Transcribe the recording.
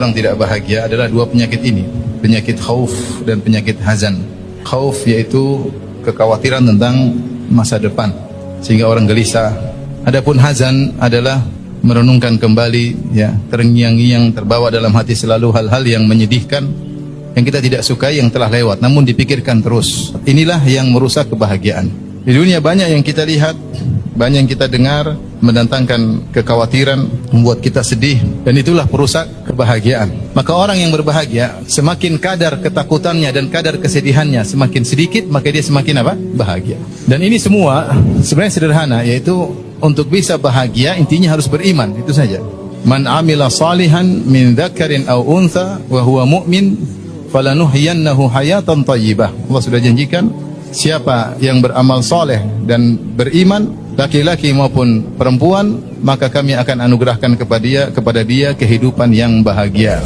Orang tidak bahagia adalah dua penyakit ini, penyakit khauf dan penyakit hazan. Khauf yaitu kekhawatiran tentang masa depan sehingga orang gelisah. Adapun hazan adalah merenungkan kembali, ya, terngiang-ngiang, terbawa dalam hati selalu hal-hal yang menyedihkan, yang kita tidak sukai, yang telah lewat namun dipikirkan terus. Inilah yang merusak kebahagiaan. Di dunia banyak yang kita lihat, banyak yang kita dengar mendatangkan kekhawatiran, membuat kita sedih, dan itulah perusak kebahagiaan. Maka orang yang berbahagia, semakin kadar ketakutannya dan kadar kesedihannya semakin sedikit, maka dia semakin apa? Bahagia. Dan ini semua sebenarnya sederhana, yaitu untuk bisa bahagia intinya harus beriman, itu saja. Man amila salihan min dzakarin aw untha wa huwa mu'min falanuhyiyannahu hayatan thayyibah. Allah sudah janjikan, siapa yang beramal soleh dan beriman, laki-laki maupun perempuan, maka kami akan anugerahkan kepada dia kehidupan yang bahagia.